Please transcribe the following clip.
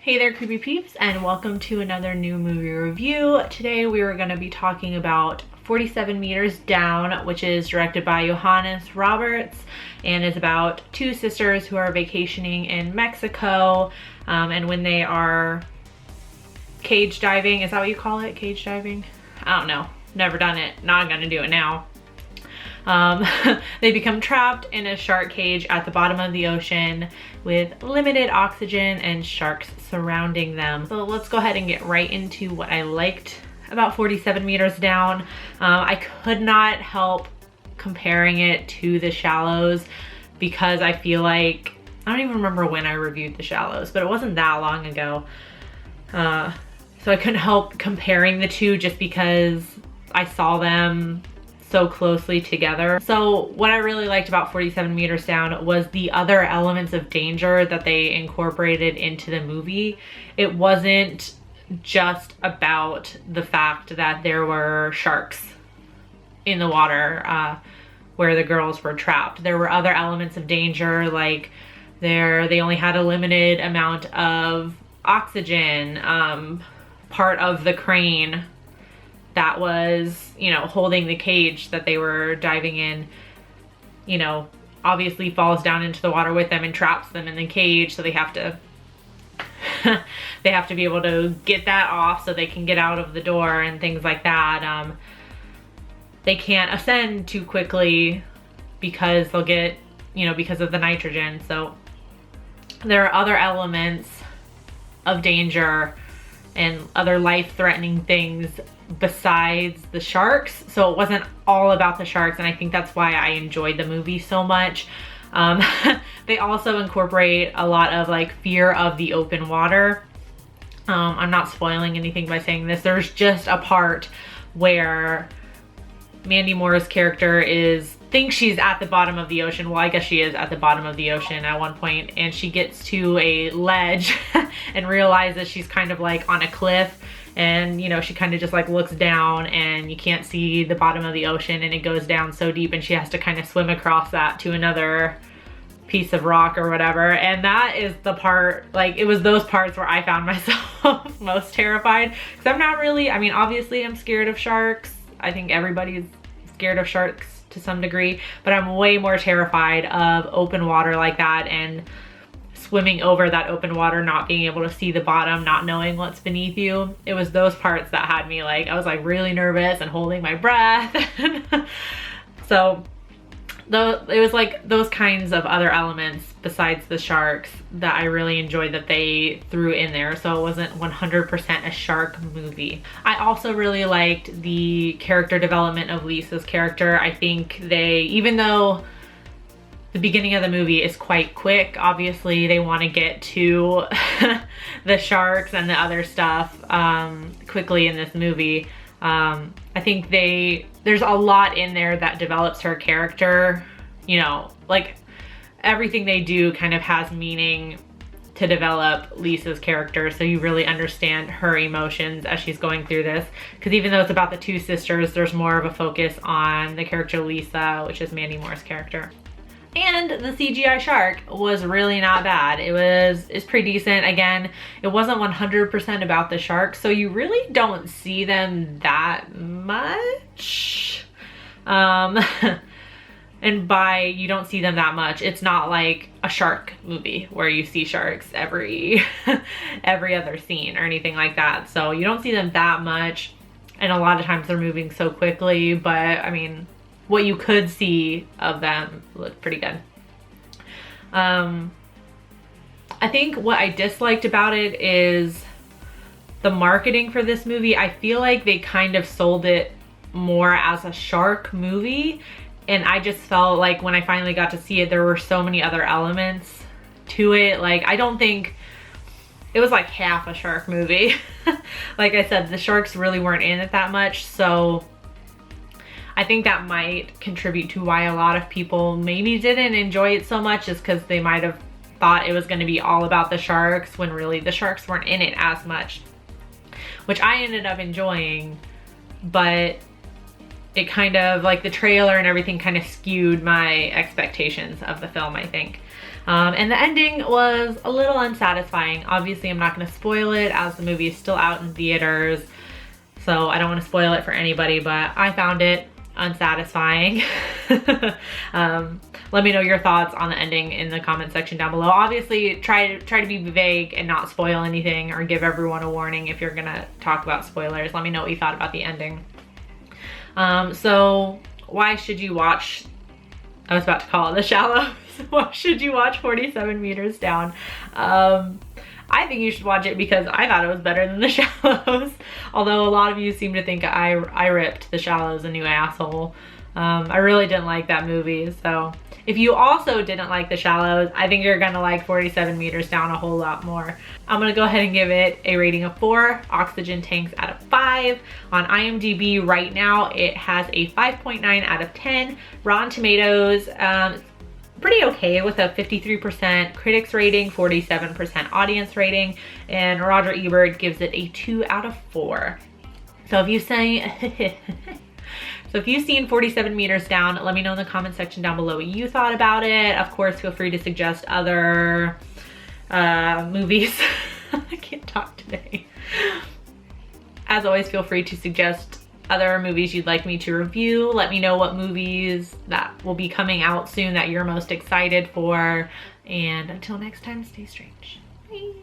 Hey there, creepy peeps, and welcome to another new movie review. Today we are going to be talking about 47 Meters Down, which is directed by Johannes Roberts and is about two sisters who are vacationing in Mexico, and when they are cage diving, is that what you call it? Cage diving? I don't know. Never done it. Not gonna do it now. They become trapped in a shark cage at the bottom of the ocean with limited oxygen and sharks surrounding them. So let's go ahead and get right into what I liked about 47 Meters Down. I could not help comparing it to The Shallows because I feel like, I don't even remember when I reviewed The Shallows, but it wasn't that long ago. So I couldn't help comparing the two just because I saw them so closely together. So what I really liked about 47 Meters Down was the other elements of danger that they incorporated into the movie. It wasn't just about the fact that there were sharks in the water where the girls were trapped. There were other elements of danger, like they only had a limited amount of oxygen. Part of the crane that was, holding the cage that they were diving in, obviously falls down into the water with them and traps them in the cage. So they have to, they have to be able to get that off so they can get out of the door and things like that. They can't ascend too quickly because they'll get, because of the nitrogen. So there are other elements of danger and other life-threatening things besides the sharks. So it wasn't all about the sharks, and I think that's why I enjoyed the movie so much. They also incorporate a lot of fear of the open water. I'm not spoiling anything by saying this. There's just a part where Mandy Moore's character thinks she's at the bottom of the ocean. Well, I guess she is at the bottom of the ocean at one point, and she gets to a ledge and realizes she's kind of on a cliff, and she kind of just looks down and you can't see the bottom of the ocean, and it goes down so deep and she has to kind of swim across that to another piece of rock or whatever. And that is the part, it was those parts where I found myself most terrified, because I'm not really, obviously I'm scared of sharks. I think everybody's scared of sharks to some degree, but I'm way more terrified of open water like that and swimming over that open water, not being able to see the bottom, not knowing what's beneath you. It was those parts that had me I was really nervous and holding my breath. So it was those kinds of other elements besides the sharks that I really enjoyed that they threw in there, so it wasn't 100% a shark movie. I also really liked the character development of Lisa's character. I think even though the beginning of the movie is quite quick, obviously they want to get to the sharks and the other stuff quickly in this movie. I think there's a lot in there that develops her character. Everything they do kind of has meaning to develop Lisa's character, so you really understand her emotions as she's going through this. Because even though it's about the two sisters, there's more of a focus on the character Lisa, which is Mandy Moore's character. And the CGI shark was really not bad. It's pretty decent. Again, it wasn't 100% about the sharks, so you really don't see them that much. And by you don't see them that much, it's not like a shark movie where you see sharks every other scene or anything like that. So you don't see them that much, and a lot of times they're moving so quickly, but what you could see of them looked pretty good. I think what I disliked about it is the marketing for this movie. I feel like they kind of sold it more as a shark movie, and I just felt like when I finally got to see it, there were so many other elements to it. I don't think it was half a shark movie. Like I said, the sharks really weren't in it that much, so I think that might contribute to why a lot of people maybe didn't enjoy it so much, is because they might have thought it was going to be all about the sharks when really the sharks weren't in it as much, which I ended up enjoying, but it kind of, the trailer and everything kind of skewed my expectations of the film, I think. And the ending was a little unsatisfying. Obviously, I'm not going to spoil it as the movie is still out in theaters, so I don't want to spoil it for anybody, but I found it unsatisfying. Let me know your thoughts on the ending in the comment section down below. Obviously, try to be vague and not spoil anything, or give everyone a warning if you're gonna talk about spoilers. Let me know what you thought about the ending. So why should you watch, I was about to call it The Shallows. Why should you watch 47 Meters Down? I think you should watch it because I thought it was better than The Shallows. Although a lot of you seem to think I ripped The Shallows a new asshole. I really didn't like that movie. So if you also didn't like The Shallows, I think you're gonna like 47 Meters Down a whole lot more. I'm gonna go ahead and give it a rating of 4 oxygen tanks out of 5. On IMDb right now, it has a 5.9 out of 10. Rotten Tomatoes, pretty okay with a 53% critics rating, 47% audience rating, and Roger Ebert gives it a 2 out of 4. So if you say, so if you've seen 47 Meters Down, let me know in the comment section down below what you thought about it. Of course, feel free to suggest other movies. I can't talk today. As always, feel free to suggest other movies you'd like me to review. Let me know what movies that will be coming out soon that you're most excited for. And until next time, stay strange. Bye.